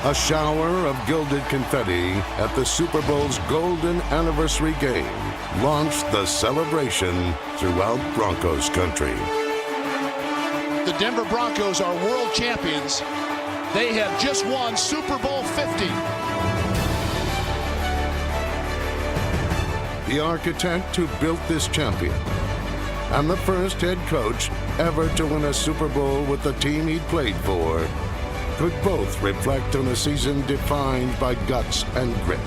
A shower of gilded confetti at the Super Bowl's golden anniversary game launched the celebration throughout Broncos country. The Denver Broncos are world champions. They have just won Super Bowl 50. The architect who built this champion, and the first head coach ever to win a Super Bowl with the team he played for, could both reflect on a season defined by guts and grit,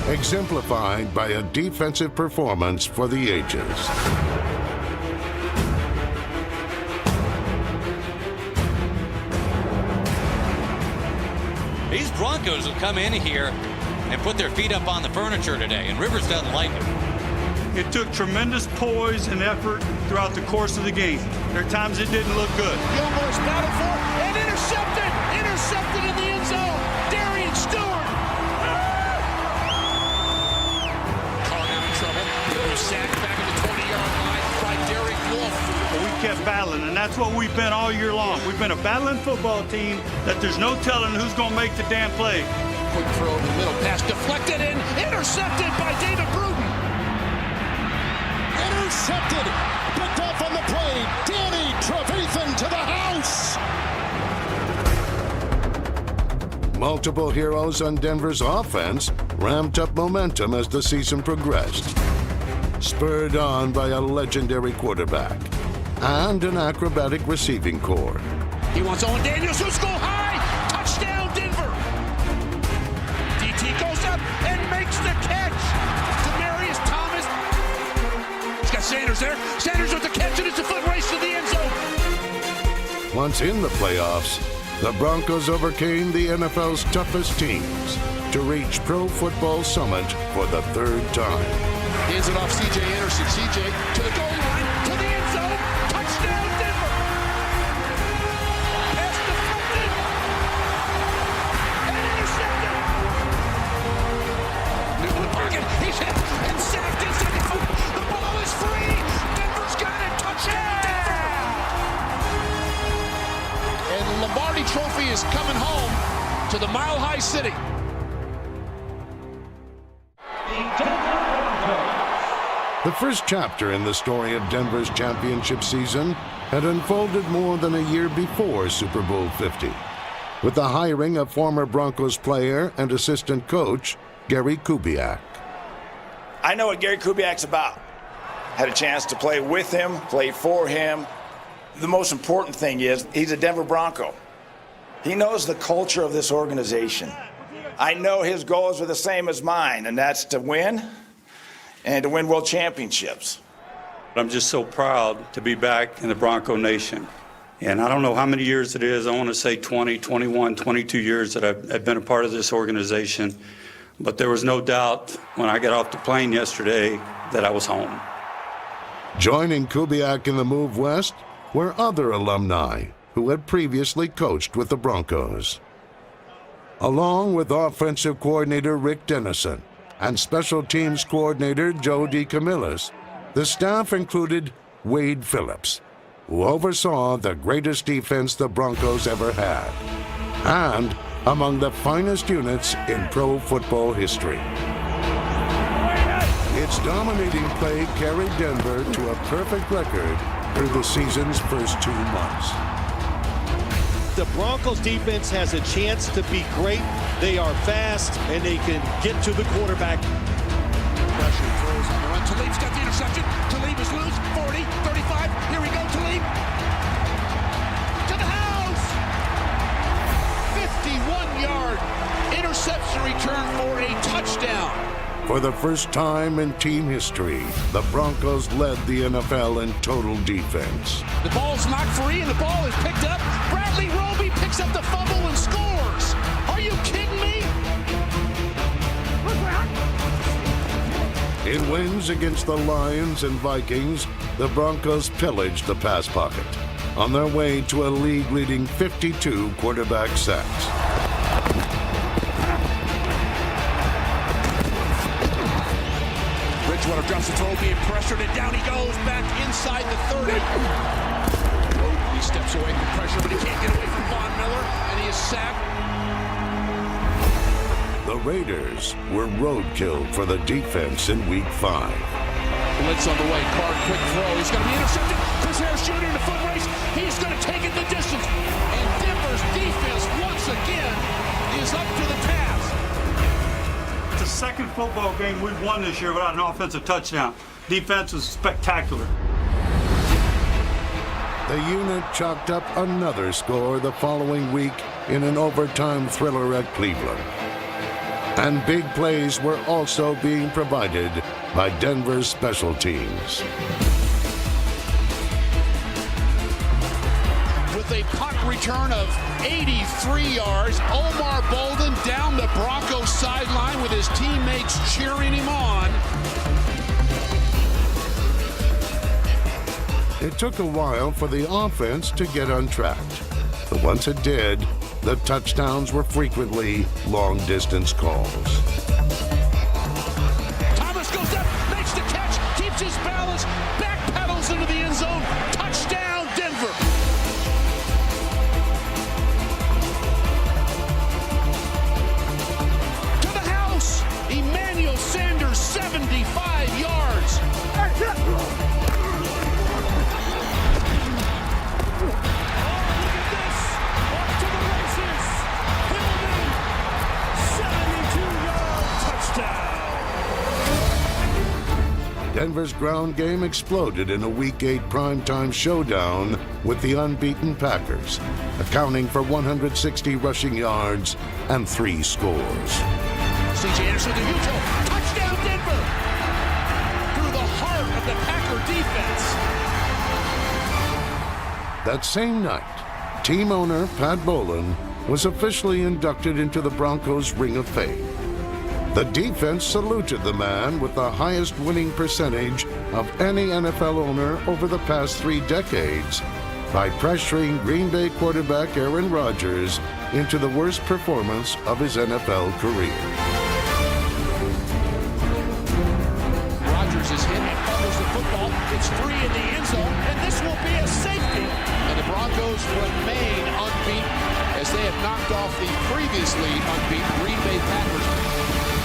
exemplified by a defensive performance for the ages. These Broncos have come in here and put their feet up on the furniture today, and Rivers doesn't like it. It took tremendous poise and effort throughout the course of the game. There are times it didn't look good. Gilmore's battled for and intercepted! Intercepted in the end zone! Darian Stewart! Caught in trouble. Sacked back at the 20-yard line by Derek Wolfe. But we kept battling, and that's what we've been all year long. We've been a battling football team that there's no telling who's going to make the damn play. Quick throw in the middle. Pass deflected and intercepted by David Bruton. Intercepted. Picked off on the play. Danny Trevathan to the house. Multiple heroes on Denver's offense ramped up momentum as the season progressed, spurred on by a legendary quarterback and an acrobatic receiving corps. He wants Owen Daniels, who's go high. Touchdown, Denver. DT goes up and makes the catch. Demaryius Thomas. He's got Sanders there. Sanders with the catch, and it's a foot race to the end zone. Once in the playoffs, the Broncos overcame the NFL's toughest teams to reach Pro Football Summit for the third time. Hands it off C.J. Anderson. C.J. to the goal line, to the end zone. Touchdown, Denver. Pass deflected. And intercepted. New in the pocket. He's hit and sacked inside the foot. The ball is free. Denver's got it. Touchdown, Denver. And the Lombardi Trophy is coming home to the Mile High City. The first chapter in the story of Denver's championship season had unfolded more than a year before Super Bowl 50, with the hiring of former Broncos player and assistant coach Gary Kubiak. I know what Gary Kubiak's about. Had a chance to play with him, play for him. The most important thing is he's a Denver Bronco. He knows the culture of this organization. I know his goals are the same as mine, and that's to win and to win world championships. I'm just so proud to be back in the Bronco Nation. And I don't know how many years it is. I want to say 20, 21, 22 years that I've been a part of this organization. But there was no doubt when I got off the plane yesterday that I was home. Joining Kubiak in the move west were other alumni who had previously coached with the Broncos. Along with offensive coordinator Rick Dennison and special teams coordinator Joe DeCamillis, the staff included Wade Phillips, who oversaw the greatest defense the Broncos ever had, and among the finest units in pro football history. Its dominating play carried Denver to a perfect record through the season's first 2 months. The Broncos defense has a chance to be great. They are fast, and they can get to the quarterback. Pressure throws on the run. Talib's got the interception. Talib is loose. 40, 35. Here we go, Talib. To the house. 51-yard interception return for a touchdown. For the first time in team history, the Broncos led the NFL in total defense. The ball's knocked free, and the ball is picked up. Bradley Roby picks up the fumble and scores. Are you kidding me? In wins against the Lions and Vikings, the Broncos pillaged the pass pocket on their way to a league-leading 52 quarterback sacks. Bridgewater drops the throw, being pressured, and down he goes back inside the 30. He steps away from pressure, but he can't get away from Von Miller, and he is sacked. The Raiders were roadkill for the defense in Week 5. Blitz on the way. Carr, quick throw. He's going to be intercepted. Chris Harris Jr. in the foot race. He's going to take it the distance. And Denver's defense, once again, is up to the task. It's the second football game we've won this year without an offensive touchdown. Defense was spectacular. The unit chalked up another score the following week in an overtime thriller at Cleveland. And big plays were also being provided by Denver's special teams. With a punt return of 83 yards, Omar Bolden down the Broncos sideline with his teammates cheering him on. It took a while for the offense to get untracked, but once it did, the touchdowns were frequently long-distance calls. Thomas goes up, makes the catch, keeps his balance, backpedals into the end zone. Touchdown, Denver. To the house, Emmanuel Sanders, 75 yards. Denver's ground game exploded in a Week 8 primetime showdown with the unbeaten Packers, accounting for 160 rushing yards and 3 scores. C.J. Anderson to Utah. Touchdown, Denver! Through the heart of the Packer defense. That same night, team owner Pat Bowlen was officially inducted into the Broncos Ring of Fame. The defense saluted the man with the highest winning percentage of any NFL owner over the past 3 decades by pressuring Green Bay quarterback Aaron Rodgers into the worst performance of his NFL career. Rodgers is hit and fumbles the football. It's 3 in the end zone, and this will be a safety. And the Broncos remain unbeaten as they have knocked off the previously unbeaten Green Bay Packers.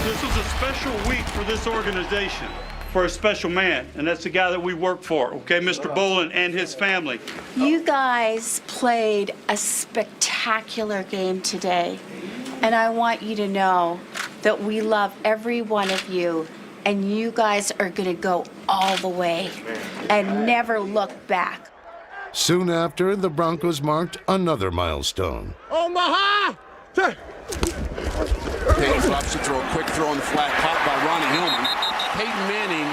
This was a special week for this organization, for a special man, and that's the guy that we work for, okay, Mr. Bowlen and his family. You guys played a spectacular game today, and I want you to know that we love every one of you, and you guys are going to go all the way and never look back. Soon after, the Broncos marked another milestone. Omaha! Peyton drops to throw, a quick throw on the flat, caught by Ronnie Hillman. Peyton Manning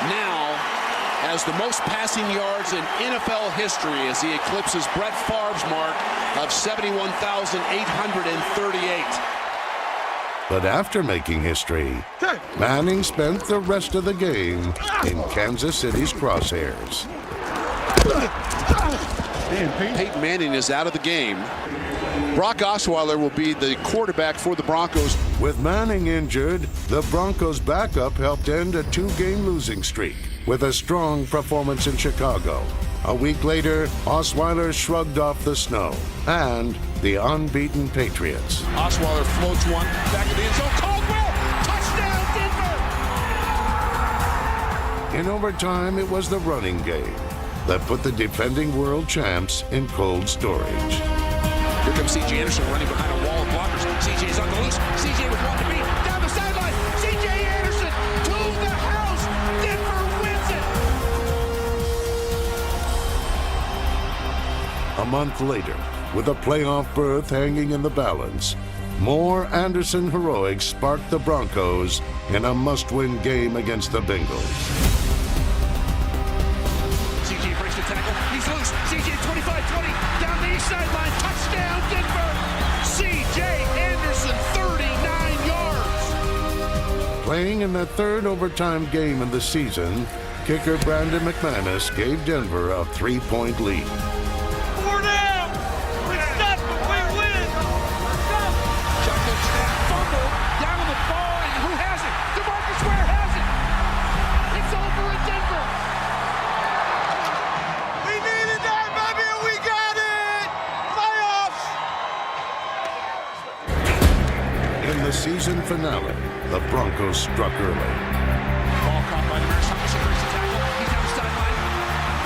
now has the most passing yards in NFL history as he eclipses Brett Favre's mark of 71,838. But after making history, Manning spent the rest of the game in Kansas City's crosshairs. Peyton Manning is out of the game. Brock Osweiler will be the quarterback for the Broncos. With Manning injured, the Broncos' backup helped end a 2-game losing streak with a strong performance in Chicago. A week later, Osweiler shrugged off the snow and the unbeaten Patriots. Osweiler floats one back to the end zone. Caldwell! Touchdown, Denver! In overtime, it was the running game that put the defending world champs in cold storage. Here comes C.J. Anderson running behind a wall of blockers. C.J.'s on the loose. C.J. with one to beat. Down the sideline. C.J. Anderson to the house. Denver wins it. A month later, with a playoff berth hanging in the balance, more Anderson heroics sparked the Broncos in a must-win game against the Bengals. C.J. breaks the tackle. He's loose. C.J. 25-20. Down the east sideline. Touchdown, Denver. C.J. Anderson, 39 yards. Playing in the 3rd overtime game in the season, kicker Brandon McManus gave Denver a 3-point lead. 4 down. It's not, but we win. Shotgun snap, fumble, down on the ball, and who has it? DeMarcus Ware has it. It's over in Denver. We needed that, baby, and we got it! Playoffs! In the season finale, the Broncos struck early. Ball caught by Demarius Thomas. Breaks the tackle. He's down the sideline.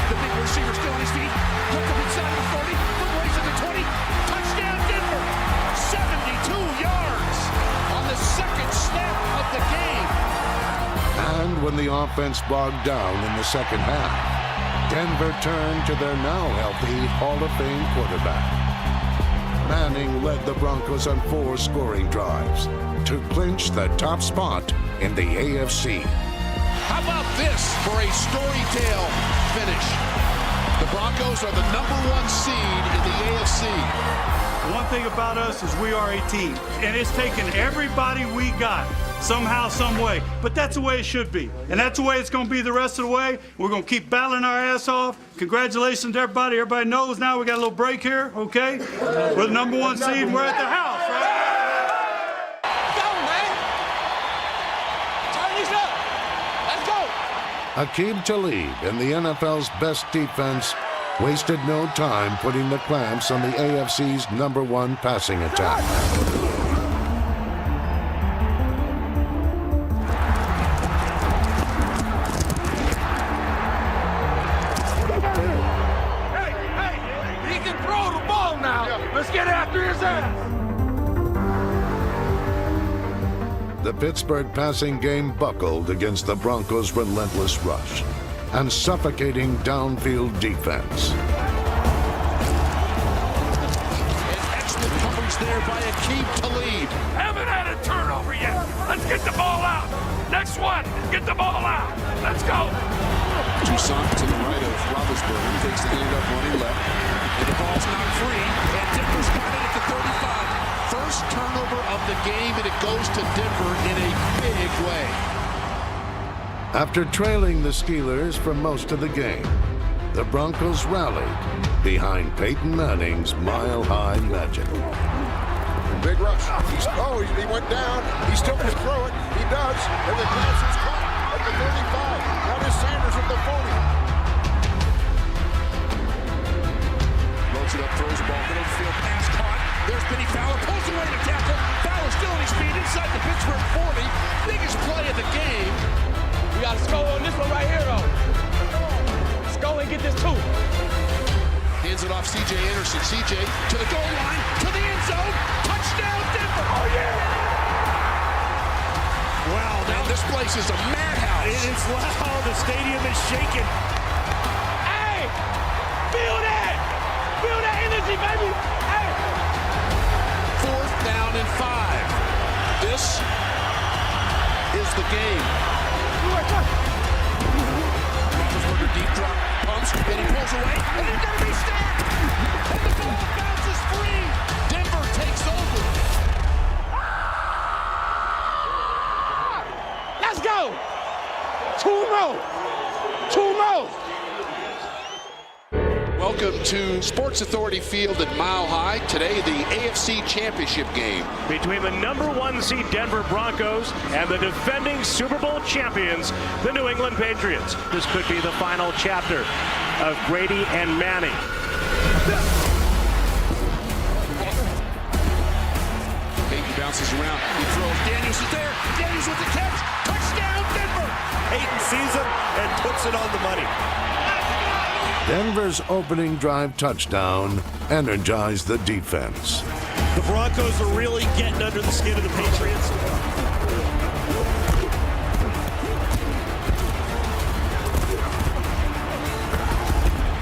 The big receiver still on his feet. Hooked up inside of the 40. From race to the 20. Touchdown Denver. 72 yards on the second snap of the game. And when the offense bogged down in the second half, Denver turned to their now healthy Hall of Fame quarterback. Manning led the Broncos on 4 scoring drives to clinch the top spot in the AFC. How about this for a storytale finish? The Broncos are the #1 seed in the AFC. One thing about us is we are a team, and it's taken everybody we got somehow, some way. But that's the way it should be, and that's the way it's going to be the rest of the way. We're going to keep battling our ass off. Congratulations to everybody. Everybody knows now we got a little break here, okay? We're the #1 seed, and we're at the house, right? Go, man! Turn these up! Let's go! Aqib Talib and the NFL's best defense wasted no time putting the clamps on the AFC's #1 passing attack. Hey! He can throw the ball now! Let's get after his ass! The Pittsburgh passing game buckled against the Broncos' relentless rush and suffocating downfield defense. An excellent coverage there by Aqib Talib. Haven't had a turnover yet. Let's get the ball out. Next one, get the ball out. Let's go. Toussaint to the right of Roethlisberger. He takes the hand up, running left. And the ball's not free. And Denver's got it at the 35. First turnover of the game, and it goes to Denver in a big way. After trailing the Steelers for most of the game, the Broncos rallied behind Peyton Manning's mile-high legend. Big rush. He went down. He still can throw it. He does. And the pass is caught at the 35. Now there's Sanders at the 40. Loads it up, throws the ball, middle of the field, pass caught. There's Benny Fowler, pulls away to tackle. Fowler still on his feet inside the Pittsburgh 40. Biggest play of the game. We got to score on this one right here, though. Let's go and get this too. Hands it off C.J. Anderson. C.J. to the goal line, to the end zone. Touchdown, Denver. Oh, yeah. Wow, man, this place is a madhouse. It is loud. The stadium is shaking. Hey, feel that. Feel that energy, baby. Hey. 4th down and 5. This is the game. Roethlisberger deep drop, pumps, and he pulls away, and he's going to be stopped. And the ball bounces free. Denver takes over. Let's go. 2 more. 2 more. Welcome to Sports Authority Field at Mile High. Today, the AFC Championship game. Between the #1 seed Denver Broncos and the defending Super Bowl champions, the New England Patriots. This could be the final chapter of Brady and Manning. Peyton bounces around. He throws. Daniels is there. Daniels with the catch. Touchdown, Denver. Peyton sees him and puts it on the money. Denver's opening drive touchdown energized the defense. The Broncos are really getting under the skin of the Patriots.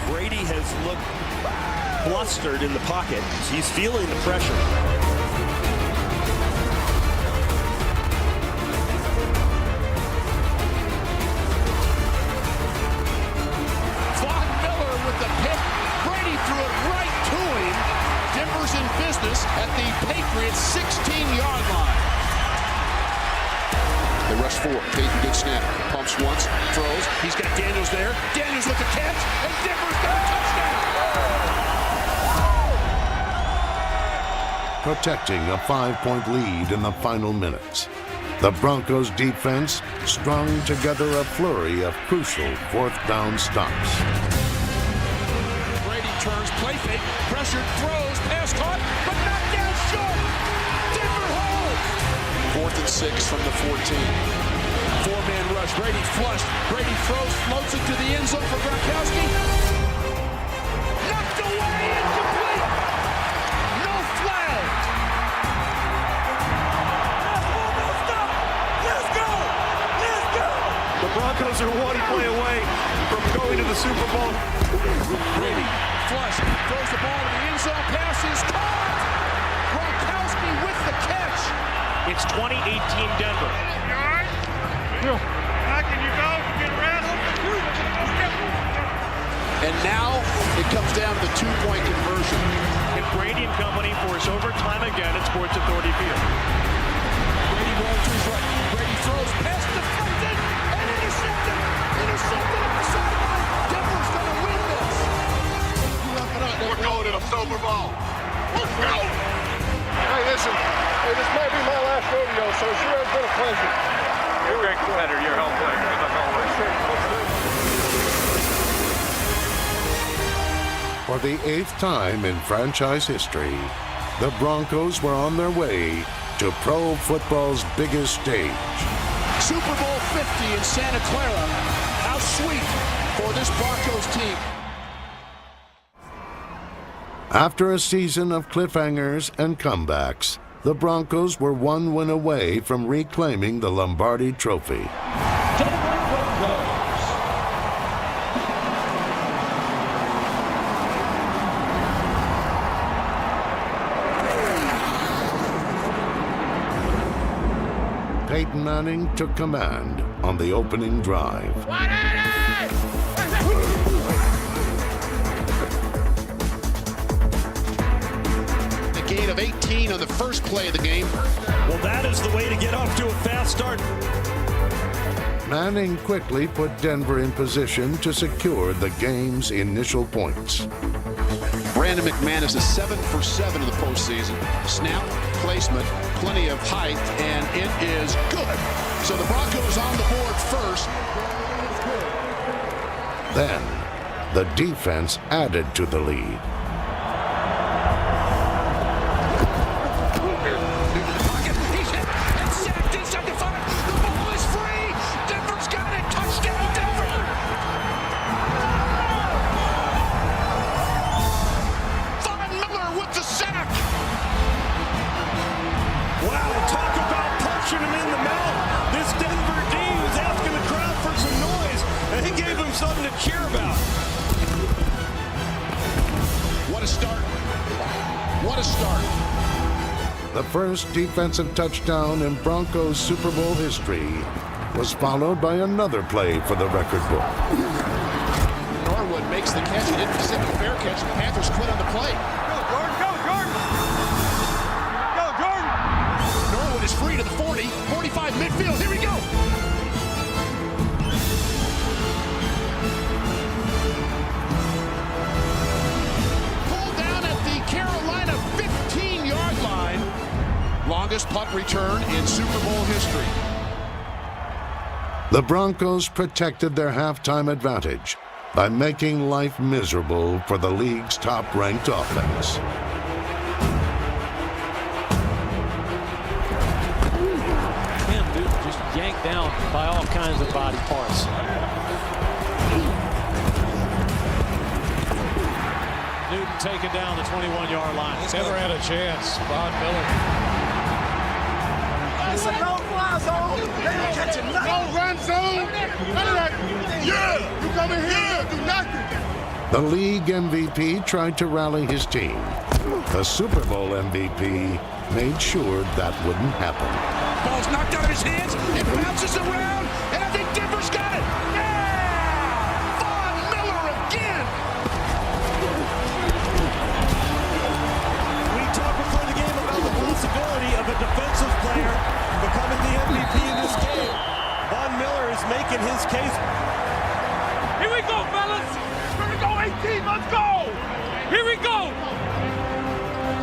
Brady has looked flustered in the pocket. He's feeling the pressure. At the Patriots' 16-yard line. They rush 4. Peyton, good snap. Pumps once, throws. He's got Daniels there. Daniels with the catch, and Denver's got a touchdown. Protecting a 5-point lead in the final minutes, the Broncos defense strung together a flurry of crucial 4th down stops. Brady turns, play fake, pressured, throws, pass caught, but knocked down short. Denver holds. 4th and 6 from the 14. Four-man rush. Brady flushed. Brady throws, floats it to the end zone for Gronkowski. Knocked away, incomplete. No flag. Let's go! Let's go! The Broncos are one play away from going to the Super Bowl. Brady flush, throws the ball to the end zone. Pass is caught. Gronkowski with the catch. It's 2018 Denver. You all right? How can you go? Get around? And now it comes down to the two-point conversion. If Brady and company force overtime again at Sports Authority Field. Brady rolls to his right. Brady throws, pass deflected, and intercepted. Intercepted at the sideline. Denver's going to win this. We're going to the Super Bowl. Let's go. Hey, listen. Hey, this might be my last rodeo, so it sure has been a pleasure. You're a great competitor. You're a hell player. For the 8th time in franchise history, the Broncos were on their way to pro football's biggest stage. Super Bowl 50 in Santa Clara. How sweet for this Broncos team. After a season of cliffhangers and comebacks, the Broncos were one win away from reclaiming the Lombardi Trophy. Peyton Manning took command on the opening drive. A gain of 18 on the first play of the game. Well, that is the way to get off to a fast start. Manning quickly put Denver in position to secure the game's initial points. Brandon McManus is 7 for 7 in the postseason. Snap, placement, plenty of height, and it is good. So the Broncos on the board first. Then, the defense added to the lead. He's hit and sacked inside the 5. The ball is free. Denver's got it. Touchdown, Denver. Von Miller with the sack. Wow, talk about punching him in the mouth. This Denver D was asking the crowd for some noise, and he gave him something to cheer about. What a start. What a start. The first defensive touchdown in Broncos Super Bowl history was followed by another play for the record book. Norwood makes the catch. He didn't sit a fair catch. The Panthers quit on the play. Go, Jordan! Go, Jordan! Go, Jordan! Norwood is free to the 40, 45 midfield. Here we go. Pulled down at the Carolina 15-yard line. Longest punt return in Super Bowl history. The Broncos protected their halftime advantage by making life miserable for the league's top-ranked offense. Him, dude, just yanked down by all kinds of body parts. Newton taken down the 21-yard line. Never had a chance. Von Miller. It's a no-fly zone. They ain't catching nothing. No run zone. None of that. Yeah. You come in here, do nothing. The league MVP tried to rally his team. The Super Bowl MVP made sure that wouldn't happen. Ball's knocked out of his hands. It bounces around, and I think Denver's got it. Yeah! Von Miller again. We talked before the game about the possibility of a defensive player becoming the MVP in this game. Von Miller is making his case. Here we go, fellas. We're going to go 18. Let's go. Here we go.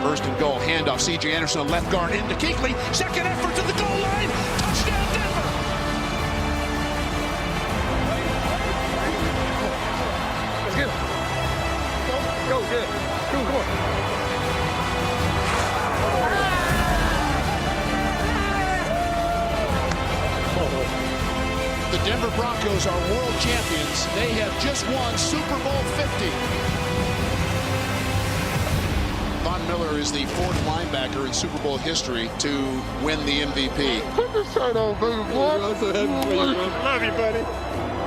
First and goal, handoff. C.J. Anderson, left guard into Kuechly. Second effort to the goal line. Touchdown, Denver. Let's get it. Go, get it. Come on. Broncos are world champions. They have just won Super Bowl 50. Von Miller is the fourth linebacker in Super Bowl history to win the MVP. Put the shirt on, baby boy. Love you, buddy.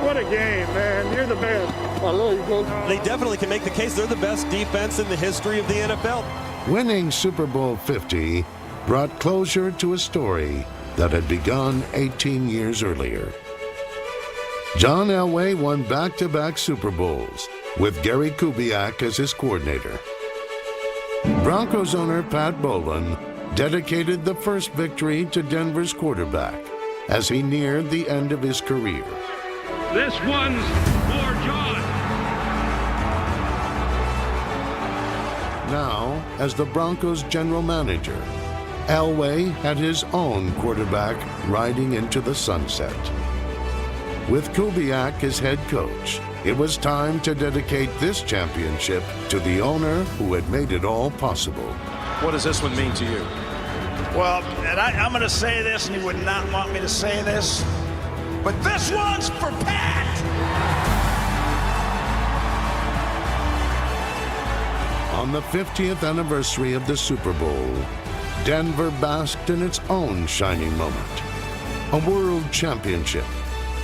What a game, man. You're the best. I love you, coach. They definitely can make the case they're the best defense in the history of the NFL. Winning Super Bowl 50 brought closure to a story that had begun 18 years earlier. John Elway won back-to-back Super Bowls with Gary Kubiak as his coordinator. Broncos owner Pat Bowlen dedicated the first victory to Denver's quarterback as he neared the end of his career. This one's for John. Now, as the Broncos general manager, Elway had his own quarterback riding into the sunset. With Kubiak as head coach, it was time to dedicate this championship to the owner who had made it all possible. What does this one mean to you? Well, and I'm going to say this, and you would not want me to say this, but this one's for Pat! On the 50th anniversary of the Super Bowl, Denver basked in its own shining moment. A world championship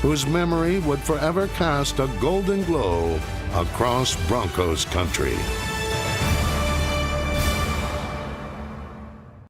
whose memory would forever cast a golden glow across Broncos country.